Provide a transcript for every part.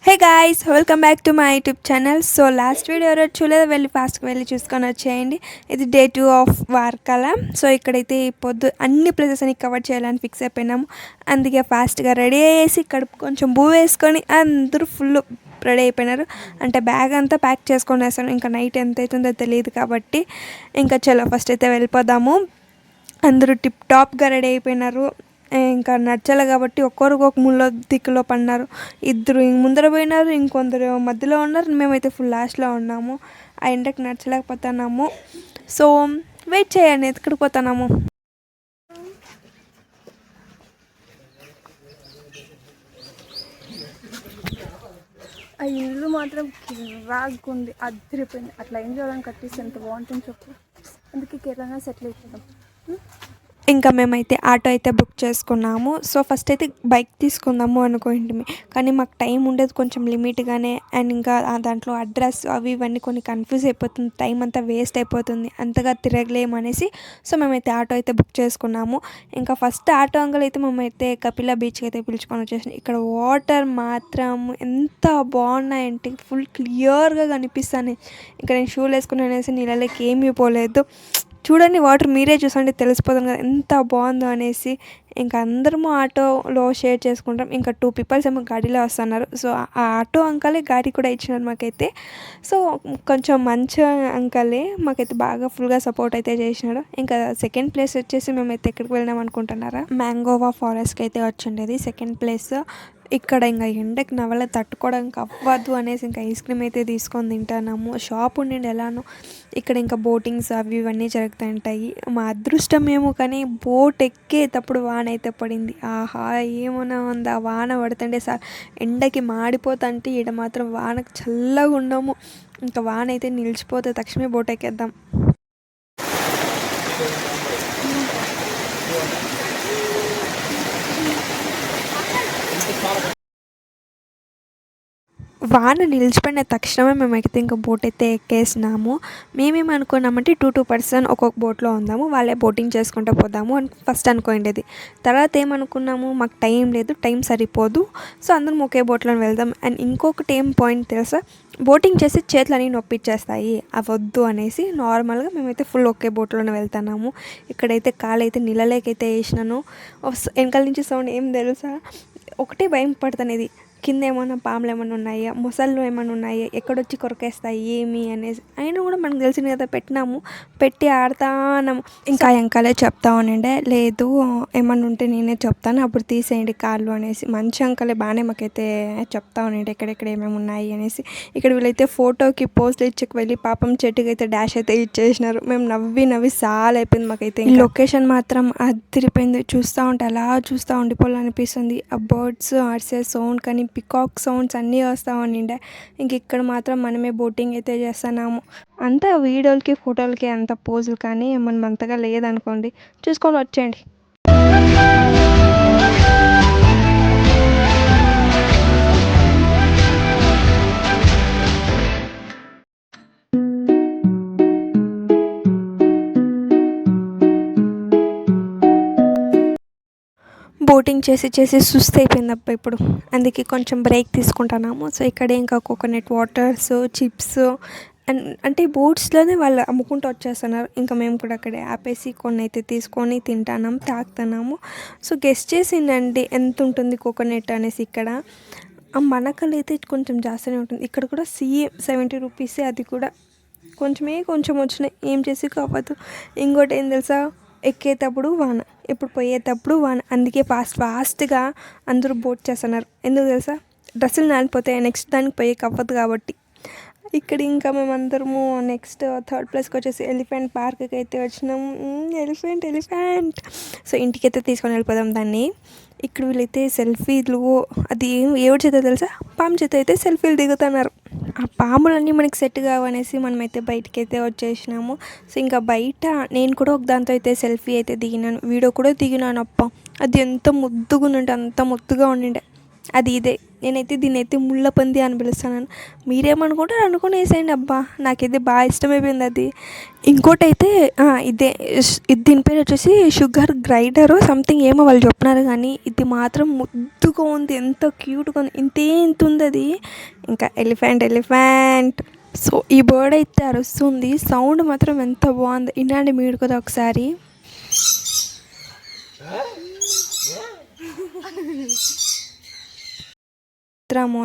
Hey guys, welcome back to my YouTube channel. So last video ఎవరో చూడలేదు, వెళ్ళి ఫాస్ట్గా వెళ్ళి చూసుకొని వచ్చేయండి. ఇది డే 2 ఆఫ్ వార్కల. సో ఇక్కడైతే పొద్దు అన్ని ప్లేసెస్ అని కవర్ చేయాలని ఫిక్స్ అయిపోయినాము. అందుకే ఫాస్ట్గా రెడీ అయ్యేసి కడుపు కొంచెం బూ వేసుకొని అందరూ ఫుల్ రెడీ అయిపోయినారు. అంటే బ్యాగ్ అంతా ప్యాక్ చేసుకొని వేస్తాను. ఇంకా నైట్ ఎంత అవుతుందో తెలియదు కాబట్టి ఇంకా చలో ఫస్ట్ అయితే వెళ్ళిపోదాము. అందరూ టిప్ టాప్గా రెడీ అయిపోయినారు. ఇంకా నచ్చలే కాబట్టి ఒక్కొరికి ఒక ముళ్ళ దిక్కులో పడినారు. ఇద్దరు ముందర పోయినారు, ఇంకొందరు మధ్యలో ఉన్నారు. మేమైతే ఫుల్ లాస్ట్లో ఉన్నాము. ఆ ఎండకి నచ్చలేకపోతున్నాము. సో వెయిట్ చేయండి, ఎక్కడికి పోతున్నాము. ఆ ఇల్లు మాత్రం కిరాగ్గుంది, అదిరిపోయింది. అట్లా ఏం చేయాలని కట్టేసి ఎంత బాగుంటుంది చెప్పు. అందుకే కేరళ సెటిల్ అయిపోతాం. ఇంకా మేమైతే ఆటో అయితే బుక్ చేసుకున్నాము. సో ఫస్ట్ అయితే బైక్ తీసుకుందాము అనుకుంటుంది, కానీ మాకు టైం ఉండేది కొంచెం లిమిట్గానే. అండ్ ఇంకా దాంట్లో అడ్రస్ అవి ఇవన్నీ కొన్ని కన్ఫ్యూజ్ అయిపోతుంది, టైం అంతా వేస్ట్ అయిపోతుంది, అంతగా తిరగలేమనేసి సో మేమైతే ఆటో అయితే బుక్ చేసుకున్నాము. ఇంకా ఫస్ట్ ఆటో అంకుల్ అయితే మేమైతే కపిల బీచ్కి అయితే పిలుచుకొని వచ్చేసినాం. ఇక్కడ వాటర్ మాత్రం ఎంత బాగున్నాయంటే ఫుల్ క్లియర్గా కనిపిస్తాను. ఇక్కడ నేను షూలు వేసుకుని అనేసి నీళ్ళకి ఏమీ పోలేదు. చూడండి, వాటర్ మీరే చూసండి తెలిసిపోతుంది కదా ఎంత బాగుందో అనేసి. ఇంకా అందరము ఆటోలో షేర్ చేసుకుంటాం. ఇంకా 2 పీపుల్స్ ఏమో గాడిలో వస్తున్నారు. సో ఆ ఆటో అంకలే గాడి కూడా ఇచ్చినారు మాకైతే. సో కొంచెం మంచి అంకలే మాకైతే బాగా ఫుల్గా సపోర్ట్ అయితే చేసినాడు. ఇంకా సెకండ్ ప్లేస్ వచ్చేసి మేమైతే ఎక్కడికి వెళ్ళినాం అనుకుంటున్నారా, మ్యాంగోవా ఫారెస్ట్కి అయితే వచ్చిండేది సెకండ్ ప్లేస్. ఇక్కడ ఇంకా ఎండకి నవల తట్టుకోవడానికి అవ్వదు అనేసి ఇంకా ఐస్ క్రీమ్ అయితే తీసుకొని తింటున్నాము. షాప్ ఉండిండి ఎలానో. ఇక్కడ ఇంకా బోటింగ్స్ అవి ఇవన్నీ జరుగుతూ ఉంటాయి. మా అదృష్టం ఏమో కానీ బోట్ ఎక్కేటప్పుడు వాన అయితే పడింది. ఆహా, ఏమన్నా ఉంది ఆ వాన పడుతుంటే సార్ ఎండకి మాడిపోతుంటే ఈడ మాత్రం వానకు చల్లగా ఉన్నాము. ఇంకా వాన అయితే నిలిచిపోతే తక్షణమే బోట్ ఎక్కేద్దాం. వాన నిలిచిపోయిన తక్షణమే మేమైతే ఇంకా బోట్ అయితే ఎక్కేసినాము. మేమేమనుకున్నామంటే 2 పర్సన్ ఒక్కొక్క బోట్లో ఉందాము, వాళ్ళే బోటింగ్ చేసుకుంటూ పోదాము అని ఫస్ట్ అనుకోండేది. తర్వాత ఏమనుకున్నాము, మాకు టైం లేదు, టైం సరిపోదు, సో అందరం ఒకే బోట్లో వెళ్దాం. అండ్ ఇంకొకటి ఏం పాయింట్ తెలుసా, బోటింగ్ చేసి చేతులన్నీ నొప్పిచ్చేస్తాయి, అవద్దు అనేసి నార్మల్గా మేమైతే ఫుల్ ఒకే బోట్లోనే వెళ్తున్నాము. ఇక్కడైతే కాలైతే నీళ్ళలేకైతే వేసినాను. వెనకాల నుంచి సౌండ్ ఏం తెలుసా, ఒకటే భయం పడుతున్నది, కింద ఏమైనా పాములు ఏమైనా ఉన్నాయా, మొసళ్ళు ఏమైనా ఉన్నాయా, ఎక్కడొచ్చి కొరకేస్తాయి ఏమి అనేసి. అయినా కూడా మనకు తెలిసింది కదా, పెట్టినాము, పెట్టి ఆడుతాము. ఇంకా వెంకాలే చెప్తా ఉనండే, లేదు ఏమన్నా ఉంటే నేనే చెప్తాను, అప్పుడు తీసేయండి కాళ్ళు అనేసి. మంచి అంకలే బాగానే మాకైతే చెప్తా ఉనండి ఎక్కడెక్కడ ఏమేమి ఉన్నాయి అనేసి. ఇక్కడ వీళ్ళైతే ఫోటోకి పోస్టులు ఇచ్చుకు వెళ్ళి పాపం చెట్టుకి అయితే డాష్ అయితే ఇచ్చేసినారు. మేము నవ్వి నవ్వి చాలా అయిపోయింది మాకైతే. ఈ లొకేషన్ మాత్రం అదిరిపోయింది, చూస్తూ ఉంటే అలా చూస్తూ ఉండిపోవాలనిపిస్తుంది. ఆ బర్డ్స్ ఆర్సే సౌండ్ కానీ పికాక్ సౌండ్స్ అన్నీ వస్తూ ఉండే. ఇంక ఇక్కడ మాత్రం మనమే బోటింగ్ అయితే చేస్తున్నాము. అంతా వీడియోలకి ఫోటోలకి అంత పోజులు కానీ మనం అంతగా లేదనుకోండి, చూసుకొని వచ్చేయండి. బోటింగ్ చేసి చేసి సుస్థ అయిపోయింది అబ్బా ఇప్పుడు, అందుకే కొంచెం బ్రేక్ తీసుకుంటున్నాము. సో ఇక్కడే ఇంకా కోకోనట్ వాటర్స్, చిప్స్ అంటే బోట్స్లోనే వాళ్ళు అమ్ముకుంటూ వచ్చేస్తున్నారు. ఇంకా మేము కూడా అక్కడే ఆపేసి కొన్ని అయితే తీసుకొని తింటున్నాము, తాగుతున్నాము. సో గెస్ట్ చేసిందండి ఎంత ఉంటుంది కోకోనట్ అనేసి. ఇక్కడ మనకలు అయితే కొంచెం జాస్తూనే ఉంటుంది. ఇక్కడ కూడా సేమ్ 70 రూపీసే, అది కూడా కొంచెం వచ్చినాయి, ఏం చేసి కావద్దు. ఇంకోటి ఏం తెలుసా, ఎక్కేటప్పుడు వాన, ఇప్పుడు పోయేటప్పుడు వాన, అందుకే ఫాస్ట్గా అందరూ బోట్ చేస్తున్నారు. ఎందుకు తెలుసా, డ్రెస్సులు నానిపోతాయి, నెక్స్ట్ దానికి పోయే అవ్వదు కాబట్టి. ఇక్కడ ఇంకా మేమందరము నెక్స్ట్ థర్డ్ ప్లేస్కి వచ్చేసి ఎలిఫెంట్ పార్క్కి అయితే వచ్చినాము. ఎలిఫెంట్ సో ఇంటికైతే తీసుకొని వెళ్ళిపోదాం దాన్ని. ఇక్కడ వీళ్ళైతే సెల్ఫీలు, అది ఎవరి చేత తెలుసా, పాము చేత అయితే సెల్ఫీలు దిగుతున్నారు. ఆ పాములన్నీ మనకి సెట్ కావనేసి మనమైతే బయటికి అయితే వచ్చేసినాము. సో ఇంకా బయట నేను కూడా ఒక దాంతో అయితే సెల్ఫీ అయితే దిగినాను, వీడియో కూడా దిగినాను. అప్ప అది ఎంత ముద్దుగా ఉండింటే అంత ముద్దుగా ఉండిండే. అది ఇదే. నేనైతే దీన్నైతే ముళ్ళ పంది అని పిలుస్తాను. మీరేమనుకుంటారు అనుకునేసేయండి. అబ్బా నాకైతే బాగా ఇష్టమైపోయింది అది. ఇంకోటైతే ఇదే దీని పేరు వచ్చేసి షుగర్ గ్రైండరు సంథింగ్ ఏమో వాళ్ళు చెప్పినారు, కానీ ఇది మాత్రం ముద్దుగా ఉంది, ఎంత క్యూట్గా ఉంది, ఇంత ఉంది అది. ఇంకా ఎలిఫెంట్. సో ఈ బర్డ్ అయితే అరుస్తుంది, సౌండ్ మాత్రం ఎంత బాగుంది. వినండి మీరు కదా ఒకసారి.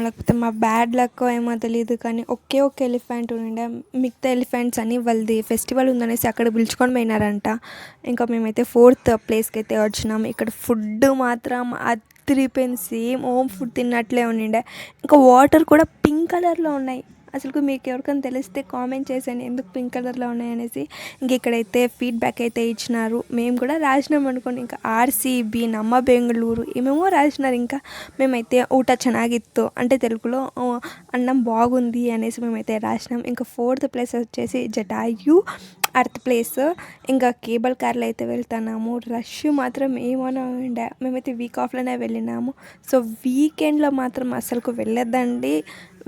లేకపోతే మా బ్యాడ్ లక్ ఏమో తెలియదు, కానీ ఒక్క ఎలిఫెంట్ ఉండే. మిగతా ఎలిఫెంట్స్ అని వాళ్ళది ఫెస్టివల్ ఉందనేసి అక్కడ పిలుచుకొని పోయినారంట. ఇంకా మేమైతే 4th ప్లేస్కి అయితే వచ్చినాము. ఇక్కడ ఫుడ్ మాత్రం అదిరిపోయింది, సేమ్ హోమ్ ఫుడ్ తిన్నట్లే ఉండిండే. ఇంకా వాటర్ కూడా పింక్ కలర్లో ఉన్నాయి. అసలు మీకు ఎవరికైనా తెలిస్తే కామెంట్ చేసేయండి ఎందుకు పింక్ కలర్లో ఉన్నాయనేసి. ఇంక ఇక్కడైతే ఫీడ్బ్యాక్ అయితే ఇచ్చినారు, మేము కూడా రాసినాం అనుకోండి. ఇంకా RCB ನಮ್ಮ ಬೆಂಗಳೂರು ఏమేమో రాసినారు. ఇంకా మేమైతే ఊట ಚೆನ್ನಾಗಿತ್ತು అంటే తెలుగులో అన్నం బాగుంది అనేసి మేమైతే రాసినాం. ఇంకా 4th ప్లేస్ వచ్చేసి జటాయు, 8th ప్లేస్. ఇంకా కేబుల్ కార్లో అయితే వెళ్తున్నాము. రష్ మాత్రం ఏమైనా ఉండే. మేమైతే వీక్ ఆఫ్లోనే వెళ్ళినాము. సో వీకెండ్లో మాత్రం అసలుకు వెళ్ళొద్దండి,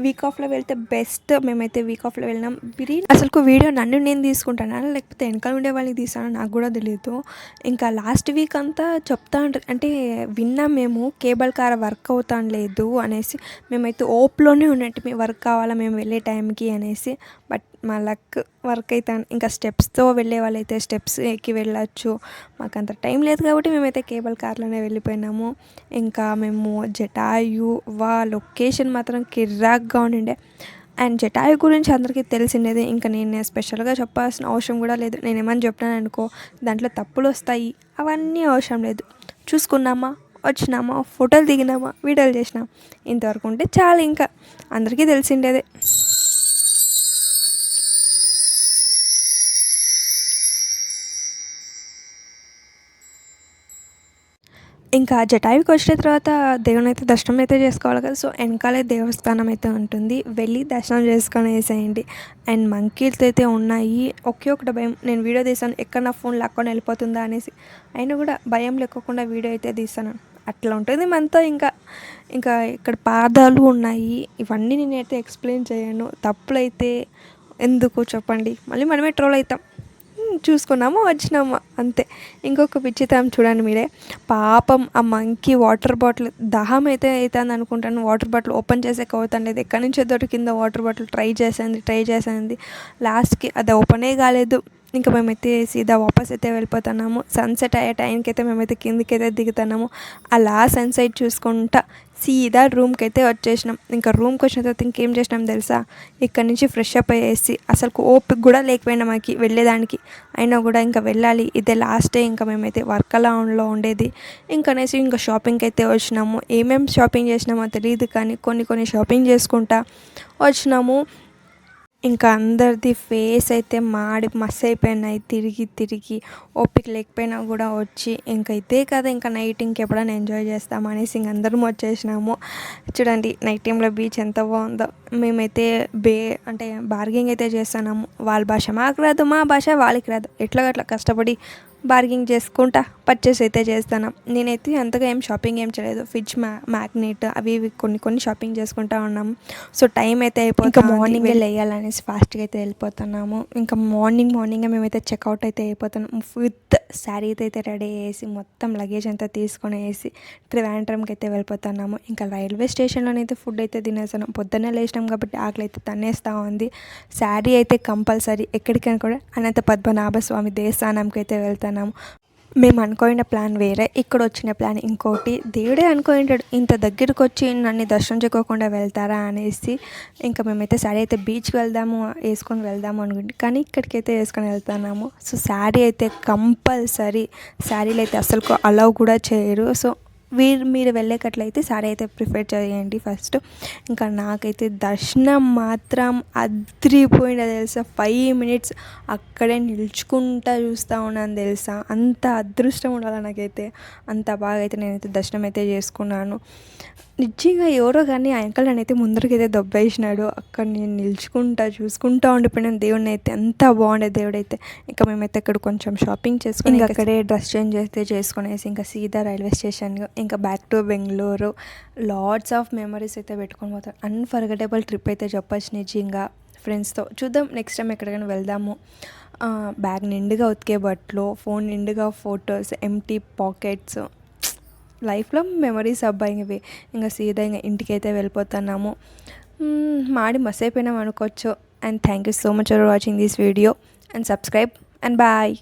వీక్ ఆఫ్లో వెళ్తే బెస్ట్. మేమైతే వీక్ ఆఫ్లో వెళ్ళినాం. అసలు వీడియో నన్ను నేను తీసుకుంటాను లేకపోతే వెనకాల ఉండే వాళ్ళకి తీసాను నాకు కూడా తెలియదు. ఇంకా లాస్ట్ వీక్ అంతా చెప్తా ఉంటారు, అంటే విన్నాం మేము కేబుల్ కార్ వర్క్ అవుతాను లేదు అనేసి. మేమైతే ఓప్లోనే ఉన్నట్టు వర్క్ కావాలా మేము వెళ్ళే టైంకి అనేసి. బట్ మా లక్ వర్క్ అవుతాను. ఇంకా స్టెప్స్తో వెళ్ళే వాళ్ళైతే స్టెప్స్ ఎక్కి వెళ్ళచ్చు. మాకు అంత టైం లేదు కాబట్టి మేమైతే కేబుల్ కార్లోనే వెళ్ళిపోయినాము. ఇంకా మేము జటాయు లొకేషన్ మాత్రం కిర్రాక్గా ఉండిండే. అండ్ జటాయు గురించి అందరికీ తెలిసిండేది, ఇంకా నేను స్పెషల్గా చెప్పాల్సిన అవసరం కూడా లేదు. నేను ఏమని చెప్పినాను అనుకో దాంట్లో తప్పులు వస్తాయి, అవన్నీ అవసరం లేదు. చూసుకున్నామా, వచ్చినామా, ఫోటోలు దిగినామా, వీడియోలు చేసినాం, ఇంతవరకు ఉంటే చాలు. ఇంకా అందరికీ తెలిసిండేదే. ఇంకా జటాయుకి వచ్చిన తర్వాత దేవుని అయితే దర్శనం అయితే చేసుకోవాలి కదా. సో వెనకాలే దేవస్థానం అయితే ఉంటుంది, వెళ్ళి దర్శనం చేసుకొని వేసేయండి. అండ్ మంకీస్ అయితే ఉన్నాయి. ఒకటి భయం, నేను వీడియో తీసాను ఎక్కడ నా ఫోన్ లాక్కొని వెళ్ళిపోతుందా అనేసి. అయినా కూడా భయం లేకోకుండా వీడియో అయితే తీస్తాను. అట్లా ఉంటుంది మనతో. ఇంకా ఇక్కడ పాదాలు ఉన్నాయి. ఇవన్నీ నేనైతే ఎక్స్ప్లెయిన్ చేయను, తప్పులైతే ఎందుకు చెప్పండి, మళ్ళీ మనమే ట్రోల్ అవుతాం. చూసుకున్నాము, వచ్చినాము, అంతే. ఇంకొక విచిత్రం చూడండి మీరే. పాపం ఆ మంకీ వాటర్ బాటిల్ దాహం అయితే అవుతుంది అనుకుంటాను, వాటర్ బాటిల్ ఓపెన్ చేసేకి అవుతుండేది. ఎక్కడి నుంచో దొరికిందో వాటర్ బాటిల్ ట్రై చేసింది. లాస్ట్కి అది ఓపెనే కాలేదు. ఇంకా మేమైతే సీదా వాపస్ అయితే వెళ్ళిపోతున్నాము. సన్సెట్ అయ్యే టైంకి అయితే మేమైతే కిందికి అయితే దిగుతున్నాము. అలా సన్సెట్ చూసుకుంటా సీదా రూమ్కి అయితే వచ్చేసినాం. ఇంకా రూమ్కి వచ్చిన తర్వాత ఇంకేం చేసినాం తెలుసా, ఇక్కడ నుంచి ఫ్రెష్ అప్ అయ్యేసి అసలు ఓపిక కూడా లేకపోయినా మాకు వెళ్ళేదానికి. అయినా కూడా ఇంకా వెళ్ళాలి, ఇదే లాస్ట్ డే. ఇంకా మేమైతే వర్కలాలో ఉండేది. ఇంకనేసి ఇంకా షాపింగ్కి అయితే వచ్చినాము. ఏమేమి షాపింగ్ చేసినామో తెలియదు, కానీ కొన్ని షాపింగ్ చేసుకుంటా వచ్చినాము. ఇంకా అందరిది ఫేస్ అయితే మాడి మస్తు అయిపోయినాయి, తిరిగి ఓపిక లేకపోయినా కూడా వచ్చి. ఇంకా ఇదే కదా ఇంకా నైట్ ఇంకెప్పుడైనా ఎంజాయ్ చేస్తామనేసి ఇంక అందరం వచ్చేసినాము. చూడండి నైట్ టైంలో బీచ్ ఎంత బాగుందో. మేమైతే అంటే బార్గింగ్ అయితే చేస్తున్నాము. వాళ్ళ భాష మాకు రాదు, మా భాష వాళ్ళకి రాదు. ఎట్లా కష్టపడి బార్గింగ్ చేసుకుంటా పర్చేస్ అయితే చేస్తాను. నేనైతే అంతగా షాపింగ్ ఏం చేయలేదు. ఫ్రిడ్జ్ మ్యాగ్నెట్ అవి ఇవి కొన్ని షాపింగ్ చేసుకుంటా ఉన్నాము. సో టైం అయితే అయిపోతుంది. ఇంకా మార్నింగ్ వేయాలనేసి ఫాస్ట్గా అయితే వెళ్ళిపోతున్నాము. ఇంకా మార్నింగే మేమైతే చెక్అవుట్ అయితే అయిపోతున్నాం. విత్ శారీ అయితే రెడీ చేసి మొత్తం లగేజ్ అంతా తీసుకొని వేసి ట్రివాండ్రంకి అయితే వెళ్ళిపోతున్నాము. ఇంకా రైల్వే స్టేషన్లోనైతే ఫుడ్ అయితే తినేసాను. పొద్దున్నే లేచినాం కాబట్టి ఆకలి అయితే తన్నేస్తూ ఉంది. శారీ అయితే కంపల్సరీ. ఎక్కడికైనా కూడా అనంత పద్మనాభ స్వామి దేవస్థానంకి అయితే వెళ్తాను. మేము అనుకోయిన ప్లాన్ వేరే, ఇక్కడ వచ్చిన ప్లాన్ ఇంకోటి. దేవుడే అనుకోయింటాడు ఇంత దగ్గరకు వచ్చి నన్ను దర్శనం చేసుకోకుండా వెళ్తారా అనేసి. ఇంకా మేమైతే శారీ అయితే బీచ్కి వేసుకొని వెళ్దాము అనుకుంటే, కానీ ఇక్కడికైతే వేసుకొని వెళ్తున్నాము. సో శారీ అయితే కంపల్సరీ. శారీలు అయితే అసలు అలౌ కూడా చేయరు. సో మీరు వెళ్ళేటట్లయితే శారీ అయితే ప్రిఫర్ చేయండి ఫస్ట్. ఇంకా నాకైతే దర్శనం మాత్రం అదిరిపోయింది తెలుసా. 5 minutes అక్కడే నిల్చుకుంటా చూస్తూ ఉన్నాను తెలుసా. అంత అదృష్టం ఉండాలి నాకైతే. అంత బాగా అయితే నేనైతే దర్శనం అయితే చేసుకున్నాను. నిజంగా ఎవరో కానీ ఆ అంకల్ నన్నైతే ముందరకైతే దొబ్బేసినాడు. అక్కడ నేను నిలుచుకుంటా చూసుకుంటా ఉండిపోయినాను దేవుడిని అయితే. అంత బాగుండే దేవుడైతే. ఇంకా మేమైతే అక్కడ కొంచెం షాపింగ్ చేసుకొని ఇంకా అక్కడే డ్రెస్ చేంజ్ చేసుకునేసి ఇంకా సీదా రైల్వే స్టేషన్ ఇంకా back to Bengaluru. Lots of memories అయితే పెట్టుకొని పోతాం. అన్ఫర్గెటబుల్ ట్రిప్ అయితే చెప్పొచ్చు నిజంగా ఫ్రెండ్స్తో. చూద్దాం నెక్స్ట్ టైం ఎక్కడికైనా వెళ్దాము. బ్యాగ్ నిండుగా ఉతికే బట్టలు, ఫోన్ నిండుగా ఫొటోస్, ఎంటీ పాకెట్స్, లైఫ్లో మెమరీస్ అబ్బాయి ఇవి. ఇంకా సీదా ఇంకా ఇంటికైతే వెళ్ళిపోతున్నాము. మాడి మస్ అయిపోయినాం అనుకోవచ్చు. And thank you so much for watching this video and subscribe and bye.